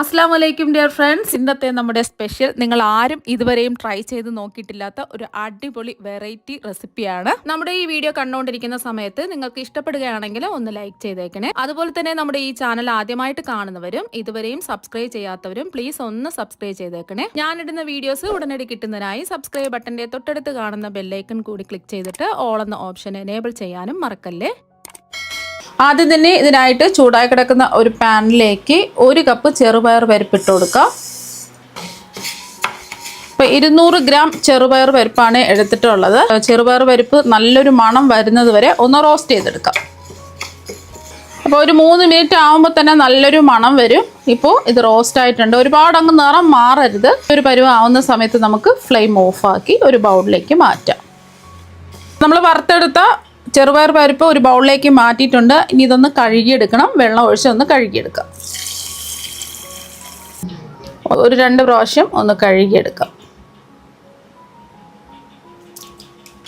അസ്സലാമു അലൈക്കും dear friends. ഇന്നത്തെ നമ്മുടെ സ്പെഷ്യൽ നിങ്ങൾ ആരും ഇതുവരെയും ട്രൈ ചെയ്ത് നോക്കിയിട്ടില്ലാത്ത ഒരു അടിപൊളി വെറൈറ്റി റെസിപ്പിയാണ്. നമ്മുടെ ഈ വീഡിയോ കണ്ടുകൊണ്ടിരിക്കുന്ന സമയത്ത് നിങ്ങൾക്ക് ഇഷ്ടപ്പെടുകയാണെങ്കിൽ ഒന്ന് ലൈക്ക് ചെയ്തേക്കണേ. അതുപോലെ തന്നെ നമ്മുടെ ഈ ചാനൽ ആദ്യമായിട്ട് കാണുന്നവരും ഇതുവരെയും സബ്സ്ക്രൈബ് ചെയ്യാത്തവരും പ്ലീസ് ഒന്ന് സബ്സ്ക്രൈബ് ചെയ്തേക്കണേ. ഞാനിടുന്ന വീഡിയോസ് ഉടനടി കിട്ടുന്നതിനായി സബ്സ്ക്രൈബ് ബട്ടന്റെ തൊട്ടടുത്ത് കാണുന്ന ബെല്ലൈക്കൺ കൂടി ക്ലിക്ക് ചെയ്തിട്ട് ഓൾ എന്ന ഓപ്ഷൻ എനേബിൾ ചെയ്യാനും മറക്കല്ലേ. ആദ്യം തന്നെ ഇതിനായിട്ട് ചൂടായി കിടക്കുന്ന ഒരു പാനിലേക്ക് 1 കപ്പ് ചെറുപയർ പരിപ്പിട്ട് കൊടുക്കാം. ഇപ്പോൾ 200 ഗ്രാം ചെറുപയർ പരിപ്പാണ് എടുത്തിട്ടുള്ളത്. ചെറുപയർ പരിപ്പ് നല്ലൊരു മണം വരുന്നത് വരെ ഒന്ന് റോസ്റ്റ് ചെയ്തെടുക്കാം. അപ്പോൾ ഒരു 3 മിനിറ്റ് ആകുമ്പോൾ തന്നെ നല്ലൊരു മണം വരും. ഇപ്പോൾ ഇത് റോസ്റ്റ് ആയിട്ടുണ്ട്. ഒരുപാട് അങ്ങ് നിറം മാറരുത്. ഒരു പരുവം ആവുന്ന സമയത്ത് നമുക്ക് ഫ്ലെയിം ഓഫാക്കി ഒരു ബൗളിലേക്ക് മാറ്റാം. നമ്മൾ വറുത്തെടുത്ത ചെറുപയർ പരിപ്പ് ഒരു ബൗളിലേക്ക് മാറ്റിയിട്ടുണ്ട്. ഇനി ഇതൊന്ന് കഴുകിയെടുക്കണം. വെള്ളം ഒഴിച്ച് ഒന്ന് കഴുകിയെടുക്കാം. ഒരു 2 പ്രാവശ്യം ഒന്ന് കഴുകിയെടുക്കാം.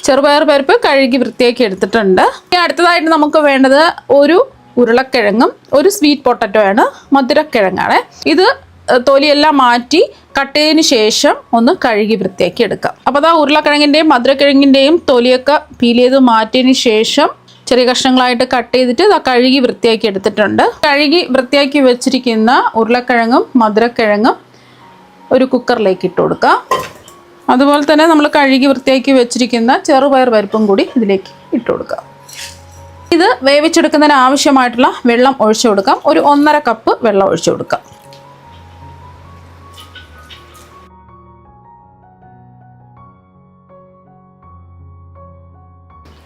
ചെറുപയർ പരിപ്പ് കഴുകി വൃത്തിയാക്കി എടുത്തിട്ടുണ്ട്. ഇനി അടുത്തതായിട്ട് നമുക്ക് വേണ്ടത് ഒരു ഉരുളക്കിഴങ്ങും ഒരു സ്വീറ്റ് പൊട്ടറ്റോയാണ്. മധുരക്കിഴങ്ങാണ് ഇത്. തൊലിയെല്ലാം മാറ്റി കട്ട് ചെയ്തതിന് ശേഷം ഒന്ന് കഴുകി വൃത്തിയാക്കി എടുക്കാം. അപ്പോൾ അതാ ഉരുളക്കിഴങ്ങിൻ്റെയും മധുരക്കിഴങ്ങിൻ്റെയും തൊലിയൊക്കെ പീൽ ചെയ്ത് മാറ്റിയതിന് ശേഷം ചെറിയ കഷ്ണങ്ങളായിട്ട് കട്ട് ചെയ്തിട്ട് കഴുകി വൃത്തിയാക്കി എടുത്തിട്ടുണ്ട്. കഴുകി വൃത്തിയാക്കി വെച്ചിരിക്കുന്ന ഉരുളക്കിഴങ്ങും മധുരക്കിഴങ്ങും ഒരു കുക്കറിലേക്ക് ഇട്ട് കൊടുക്കാം. അതുപോലെ തന്നെ നമ്മൾ കഴുകി വൃത്തിയാക്കി വെച്ചിരിക്കുന്ന ചെറുപയർ പരിപ്പും കൂടി ഇതിലേക്ക് ഇട്ട് കൊടുക്കാം. ഇത് വേവിച്ചെടുക്കുന്നതിന് ആവശ്യമായിട്ടുള്ള വെള്ളം ഒഴിച്ചു കൊടുക്കാം. ഒരു 1.5 കപ്പ് വെള്ളം ഒഴിച്ചു കൊടുക്കാം.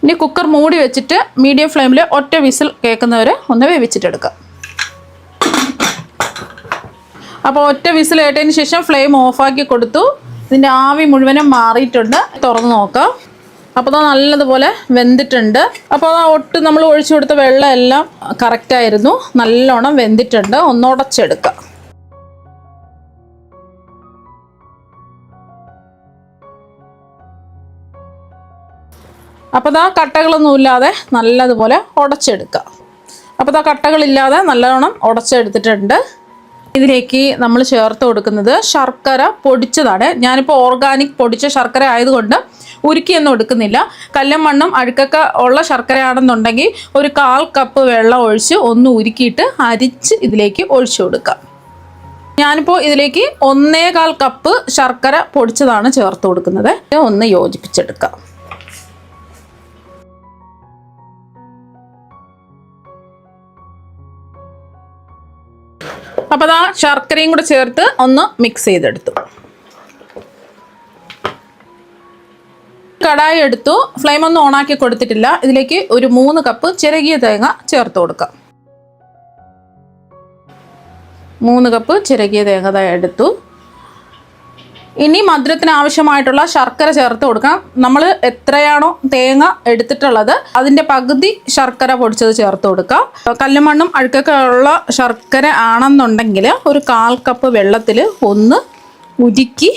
ഇനി കുക്കർ മൂടി വെച്ചിട്ട് മീഡിയം ഫ്ലെയിമിൽ ഒറ്റ വിസിൽ കേൾക്കുന്നവരെ ഒന്ന് വേവിച്ചിട്ടെടുക്കാം. അപ്പോൾ ഒറ്റ വിസിൽ കേട്ടതിന് ശേഷം ഫ്ലെയിം ഓഫാക്കി കൊടുത്തു. ഇതിൻ്റെ ആവി മുഴുവനും മാറിയിട്ടുണ്ട്. തുറന്ന് നോക്കാം. അപ്പോൾ അത് നല്ലതുപോലെ വെന്തിട്ടുണ്ട്. അപ്പോൾ ആ ഒട്ട് നമ്മൾ ഒഴിച്ചു കൊടുത്ത വെള്ളം എല്ലാം കറക്റ്റായിരുന്നു. നല്ലോണം വെന്തിട്ടുണ്ട്. ഒന്ന് ഉടച്ചെടുക്കാം. അപ്പോൾ ആ കട്ടകളൊന്നുമില്ലാതെ നല്ലതുപോലെ ഉടച്ചെടുക്കുക. അപ്പോൾ ആ കട്ടകളില്ലാതെ നല്ലവണ്ണം ഉടച്ചെടുത്തിട്ടുണ്ട്. ഇതിലേക്ക് നമ്മൾ ചേർത്ത് കൊടുക്കുന്നത് ശർക്കര പൊടിച്ചതാണ്. ഞാനിപ്പോൾ ഓർഗാനിക് പൊടിച്ച ശർക്കര ആയതുകൊണ്ട് ഉരുക്കിയൊന്നും എടുക്കുന്നില്ല. കല്ലും മണ്ണും അഴുക്കൊക്കെ ഉള്ള ശർക്കരയാണെന്നുണ്ടെങ്കിൽ ഒരു 1/4 കപ്പ് വെള്ളം ഒഴിച്ച് ഒന്ന് ഉരുക്കിയിട്ട് അരിച്ച് ഇതിലേക്ക് ഒഴിച്ചു കൊടുക്കുക. ഞാനിപ്പോൾ ഇതിലേക്ക് 1/4 കപ്പ് ശർക്കര പൊടിച്ചതാണ് ചേർത്ത് കൊടുക്കുന്നത്. ഒന്ന് യോജിപ്പിച്ചെടുക്കാം. അപ്പോൾ ആ ശർക്കരയും കൂടെ ചേർത്ത് ഒന്ന് മിക്സ് ചെയ്തെടുത്തു. കടായി എടുത്തു. ഫ്ലെയിം ഒന്നും ഓണാക്കി കൊടുത്തിട്ടില്ല. ഇതിലേക്ക് ഒരു 3 കപ്പ് ചിരകിയ തേങ്ങ ചേർത്ത് കൊടുക്കാം. 3 കപ്പ് ചിരകിയ തേങ്ങ എടുത്തു. ഇനി മധുരത്തിന് ആവശ്യമായിട്ടുള്ള ശർക്കര ചേർത്ത് കൊടുക്കാം. നമ്മൾ എത്രയാണോ തേങ്ങ എടുത്തിട്ടുള്ളത് അതിൻ്റെ പകുതി ശർക്കര പൊടിച്ചത് ചേർത്ത് കൊടുക്കാം. കല്ലുമണ്ണും അഴുക്കൊക്കെ ഉള്ള ശർക്കര ആണെന്നുണ്ടെങ്കിൽ ഒരു 1/4 കപ്പ് വെള്ളത്തിൽ ഒന്ന് ഉരുക്കി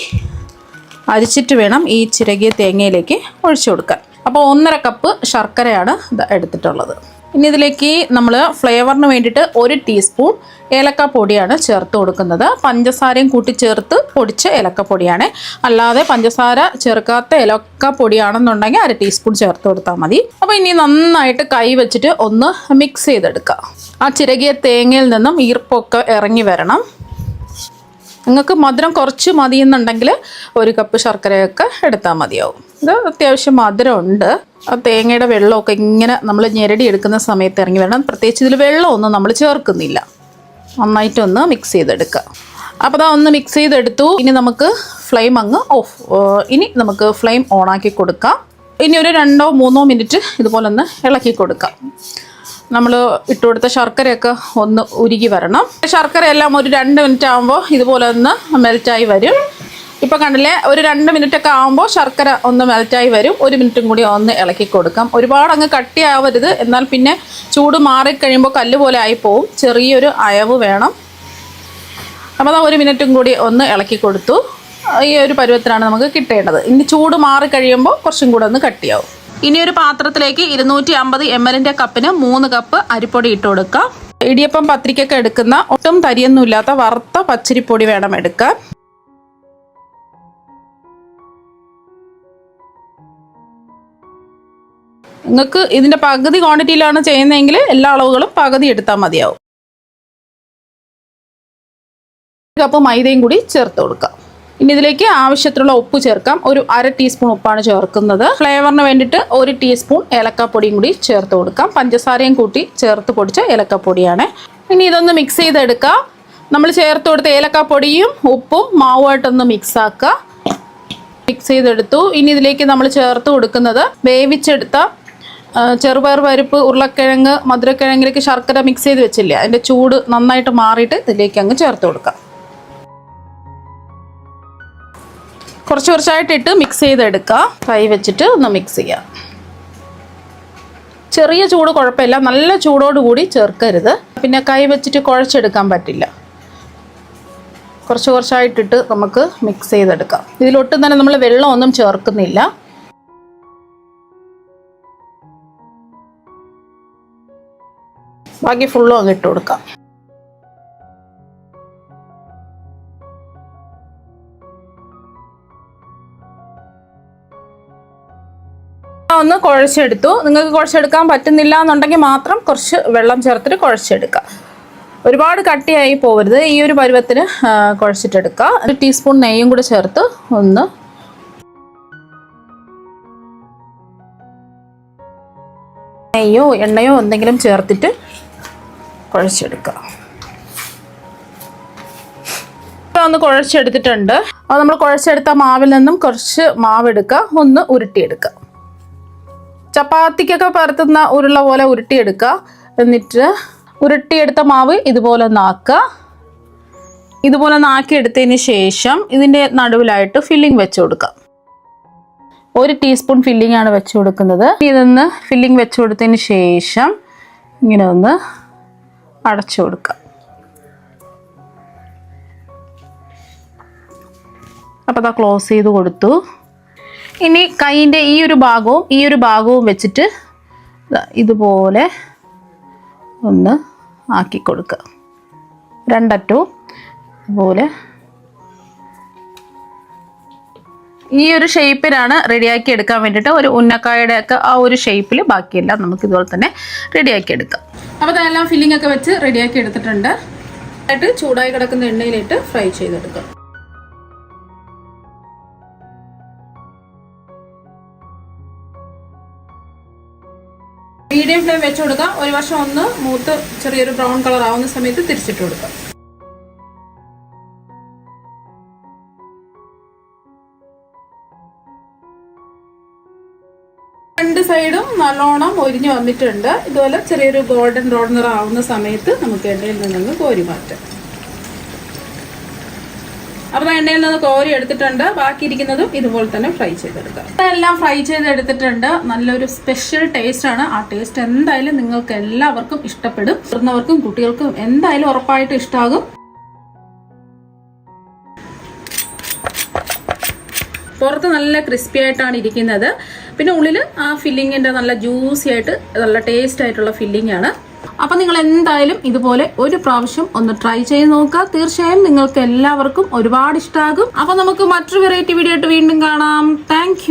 അരിച്ചിട്ട് വേണം ഈ ചിരകിയ തേങ്ങയിലേക്ക് ഒഴിച്ചു കൊടുക്കാൻ. അപ്പോൾ 1.5 കപ്പ് ശർക്കരയാണ് ഇത് എടുത്തിട്ടുള്ളത്. ഇനി ഇതിലേക്ക് നമ്മൾ ഫ്ലേവറിന് വേണ്ടിയിട്ട് 1 ടീസ്പൂൺ ഏലക്കപ്പൊടിയാണ് ചേർത്ത് കൊടുക്കുന്നത്. പഞ്ചസാരയും കൂട്ടി ചേർത്ത് പൊടിച്ച ഏലക്കപ്പൊടിയാണ്. അല്ലാതെ പഞ്ചസാര ചേർക്കാത്ത ഏലക്കപ്പൊടിയാണെന്നുണ്ടെങ്കിൽ 1/2 ടീസ്പൂൺ ചേർത്ത് കൊടുത്താൽ മതി. അപ്പോൾ ഇനി നന്നായിട്ട് കൈ വെച്ചിട്ട് ഒന്ന് മിക്സ് ചെയ്തെടുക്കുക. ആ ചിരകിയ തേങ്ങയിൽ നിന്നും ഈർപ്പൊക്കെ ഇറങ്ങി വരണം. നിങ്ങൾക്ക് മധുരം കുറച്ച് മതിയെന്നുണ്ടെങ്കിൽ 1 കപ്പ് ശർക്കരയൊക്കെ എടുത്താൽ മതിയാവും. ഇത് അത്യാവശ്യം മധുരമുണ്ട്. ആ തേങ്ങയുടെ വെള്ളമൊക്കെ ഇങ്ങനെ നമ്മൾ ഞെരടി എടുക്കുന്ന സമയത്ത് ഇറങ്ങി വരണം. പ്രത്യേകിച്ച് ഇതിൽ വെള്ളമൊന്നും നമ്മൾ ചേർക്കുന്നില്ല. നന്നായിട്ടൊന്ന് മിക്സ് ചെയ്തെടുക്കുക. അപ്പോൾ ഒന്ന് മിക്സ് ചെയ്തെടുത്തു. ഇനി നമുക്ക് ഫ്ലെയിം നമുക്ക് ഫ്ലെയിം ഓണാക്കി കൊടുക്കാം. ഇനി ഒരു 2-3 മിനിറ്റ് ഇതുപോലെ ഒന്ന് ഇളക്കി കൊടുക്കാം. നമ്മൾ ഇട്ട് കൊടുത്ത ശർക്കരയൊക്കെ ഒന്ന് ഉരുകി വരണം. ശർക്കര എല്ലാം ഒരു 2 മിനിറ്റ് ആകുമ്പോൾ ഇതുപോലെ ഒന്ന് മെൽറ്റായി വരും. ഇപ്പോൾ കണ്ടില്ലേ, ഒരു 2 മിനിറ്റൊക്കെ ആകുമ്പോൾ ശർക്കര ഒന്ന് മെൽറ്റായി വരും. 1 മിനിറ്റും കൂടി ഒന്ന് ഇളക്കി കൊടുക്കാം. ഒരുപാട് അങ്ങ് കട്ടിയാവരുത്. എന്നാൽ പിന്നെ ചൂട് മാറിക്കഴിയുമ്പോൾ കല്ല് പോലെ ആയിപ്പോവും. ചെറിയൊരു അയവ് വേണം. അപ്പോൾ അത് 1 മിനിറ്റും കൂടി ഒന്ന് ഇളക്കി കൊടുത്തു. ഈ ഒരു പരുവത്തിനാണ് നമുക്ക് കിട്ടേണ്ടത്. ഇനി ചൂട് മാറിക്കഴിയുമ്പോൾ കുറച്ചും കൂടെ ഒന്ന് കട്ടിയാവും. ഇനി ഒരു പാത്രത്തിലേക്ക് 250 ml കപ്പിന് 3 കപ്പ് അരിപ്പൊടി ഇട്ട് കൊടുക്കാം. ഇടിയപ്പം പത്തിരിക്കൊക്കെ എടുക്കുന്ന ഒട്ടും തരിയൊന്നും ഇല്ലാത്ത വറുത്ത പച്ചരിപ്പൊടി വേണം എടുക്കാൻ. നിങ്ങൾക്ക് ഇതിൻ്റെ പകുതി ക്വാണ്ടിറ്റിയിലാണ് ചെയ്യുന്നതെങ്കിൽ എല്ലാ അളവുകളും പകുതി എടുത്താൽ മതിയാവും. 1 കപ്പ് മൈദയും കൂടി ചേർത്ത് കൊടുക്കാം. ഇനി ഇതിലേക്ക് ആവശ്യത്തിനുള്ള ഉപ്പ് ചേർക്കാം. ഒരു 1/2 ടീസ്പൂൺ ഉപ്പാണ് ചേർക്കുന്നത്. ഫ്ലേവറിന് വേണ്ടിയിട്ട് 1 ടീസ്പൂൺ ഏലക്കാപ്പൊടിയും കൂടി ചേർത്ത് കൊടുക്കാം. പഞ്ചസാരയും കൂട്ടി ചേർത്ത് പൊടിച്ച ഏലക്കാപ്പൊടിയാണ്. ഇനി ഇതൊന്ന് മിക്സ് ചെയ്തെടുക്കാം. നമ്മൾ ചേർത്ത് കൊടുത്ത ഏലക്കാപ്പൊടിയും ഉപ്പും മാവുമായിട്ടൊന്ന് മിക്സ് ആക്കുക. മിക്സ് ചെയ്തെടുത്തു. ഇനി ഇതിലേക്ക് നമ്മൾ ചേർത്ത് കൊടുക്കുന്നത് വേവിച്ചെടുത്ത ചെറുപയർ പരിപ്പ്, ഉരുളക്കിഴങ്ങ്, മധുരക്കിഴങ്ങിലേക്ക് ശർക്കര മിക്സ് ചെയ്ത് വെച്ചില്ലേ, അതിൻ്റെ ചൂട് നന്നായിട്ട് മാറിയിട്ട് ഇതിലേക്ക് അങ്ങ് ചേർത്ത് കൊടുക്കാം. കുറച്ച് കുറച്ചായിട്ടിട്ട് മിക്സ് ചെയ്തെടുക്കുക. കൈ വെച്ചിട്ട് ഒന്ന് മിക്സ് ചെയ്യാം. ചെറിയ ചൂട് കുഴപ്പമില്ല, നല്ല ചൂടോടുകൂടി ചേർക്കരുത്, പിന്നെ കൈ വെച്ചിട്ട് കുഴച്ചെടുക്കാൻ പറ്റില്ല. കുറച്ച് കുറച്ചായിട്ടിട്ട് നമുക്ക് മിക്സ് ചെയ്തെടുക്കാം. ഇതിലൊട്ടും തന്നെ നമ്മൾ വെള്ളമൊന്നും ചേർക്കുന്നില്ല. ബാക്കി ഫുള്ളും അങ്ങ് ഇട്ട് കൊടുക്കാം. ഒന്ന് കുഴച്ചെടുത്തു. നിങ്ങൾക്ക് കുഴച്ചെടുക്കാൻ പറ്റുന്നില്ല എന്നുണ്ടെങ്കിൽ മാത്രം കുറച്ച് വെള്ളം ചേർത്തിട്ട് കുഴച്ചെടുക്കുക. ഒരുപാട് കട്ടിയായി പോകരുത്. ഈ ഒരു പരുവത്തിന് കുഴച്ചിട്ടെടുക്കുക. 1 ടീസ്പൂൺ നെയ്യും കൂടെ ചേർത്ത് ഒന്ന് നെയ്യോ എണ്ണയോ എന്തെങ്കിലും ചേർത്തിട്ട് കുഴച്ചെടുക്കുക. ഒന്ന് കുഴച്ചെടുത്തിട്ടുണ്ട്. അത് നമ്മൾ കുഴച്ചെടുത്ത മാവിൽ നിന്നും കുറച്ച് മാവെടുക്കുക, ഒന്ന് ഉരുട്ടിയെടുക്കുക. ചപ്പാത്തിക്കൊക്കെ പരത്തുന്ന ഉരുള പോലെ ഉരുട്ടിയെടുക്കുക. എന്നിട്ട് ഉരുട്ടിയെടുത്ത മാവ് ഇതുപോലെ ഒന്നാക്കുക. ഇതുപോലെ ഒന്നാക്കിയെടുത്തതിന് ശേഷം ഇതിൻ്റെ നടുവിലായിട്ട് ഫില്ലിംഗ് വെച്ച് കൊടുക്കാം. 1 ടീസ്പൂൺ ഫില്ലിംഗ് ആണ് വെച്ച് കൊടുക്കുന്നത്. ഇതൊന്ന് ഫില്ലിംഗ് വെച്ച് കൊടുത്തതിന് ശേഷം ഇങ്ങനെ ഒന്ന് അടച്ചു കൊടുക്കാം. അപ്പോൾ അതാ ക്ലോസ് ചെയ്ത് കൊടുത്തു. ഇനി കൈയിൻ്റെ ഈ ഒരു ഭാഗവും വെച്ചിട്ട് ഇതുപോലെ ഒന്ന് ആക്കി കൊടുക്കുക. 2 അറ്റവും ഇതുപോലെ ഈ ഒരു ഷേപ്പിലാണ് റെഡിയാക്കി എടുക്കാൻ വേണ്ടിയിട്ട്. ഒരു ഉന്നക്കായുടെ ഒക്കെ ആ ഒരു ഷേപ്പിൽ ബാക്കിയെല്ലാം നമുക്ക് ഇതുപോലെ തന്നെ റെഡിയാക്കി എടുക്കാം. അപ്പോൾ അതെല്ലാം ഫില്ലിംഗ് ഒക്കെ വെച്ച് റെഡിയാക്കി എടുത്തിട്ടുണ്ട്. ആയിട്ട് ചൂടായി കിടക്കുന്ന എണ്ണയിലിട്ട് ഫ്രൈ ചെയ്തെടുക്കാം. മീഡിയം ഫ്ലെയിം വെച്ച് കൊടുക്കാം. ഒരു വശം ഒന്ന് മൂത്ത് ചെറിയൊരു ബ്രൗൺ കളർ ആവുന്ന സമയത്ത് തിരിച്ചിട്ട് കൊടുക്കാം. രണ്ട് സൈഡും നല്ലോണം ഒരിഞ്ഞു വന്നിട്ടുണ്ട്. ഇതുപോലെ ചെറിയൊരു ഗോൾഡൻ ബ്രൗൺ നിറം ആവുന്ന സമയത്ത് നമുക്ക് എണ്ണയിൽ നിന്ന് കോരി മാറ്റാം. അപ്പോൾ എണ്ണയിൽ നിന്ന് കോരി എടുത്തിട്ടുണ്ട്. ബാക്കി ഇരിക്കുന്നതും ഇതുപോലെ തന്നെ ഫ്രൈ ചെയ്തെടുക്കാം. എല്ലാം ഫ്രൈ ചെയ്തെടുത്തിട്ടുണ്ട്. നല്ലൊരു സ്പെഷ്യൽ ടേസ്റ്റ് ആണ്. ആ ടേസ്റ്റ് എന്തായാലും നിങ്ങൾക്ക് എല്ലാവർക്കും ഇഷ്ടപ്പെടും. മുതിർന്നവർക്കും കുട്ടികൾക്കും എന്തായാലും ഉറപ്പായിട്ടും ഇഷ്ടമാകും. പുറത്ത് നല്ല ക്രിസ്പി ആയിട്ടാണ് ഇരിക്കുന്നത്. പിന്നെ ഉള്ളിൽ ആ ഫില്ലിങ്ങിന്റെ നല്ല ജ്യൂസി ആയിട്ട് നല്ല ടേസ്റ്റ് ആയിട്ടുള്ള ഫില്ലിംഗ് ആണ്. അപ്പൊ നിങ്ങൾ എന്തായാലും ഇതുപോലെ ഒരു പ്രാവശ്യം ഒന്ന് ട്രൈ ചെയ്ത് നോക്കുക. തീർച്ചയായും നിങ്ങൾക്ക് എല്ലാവർക്കും ഒരുപാട് ഇഷ്ടമാകും. അപ്പൊ നമുക്ക് മറ്റൊരു വെറൈറ്റി വീഡിയോ ആയിട്ട് വീണ്ടും കാണാം. താങ്ക്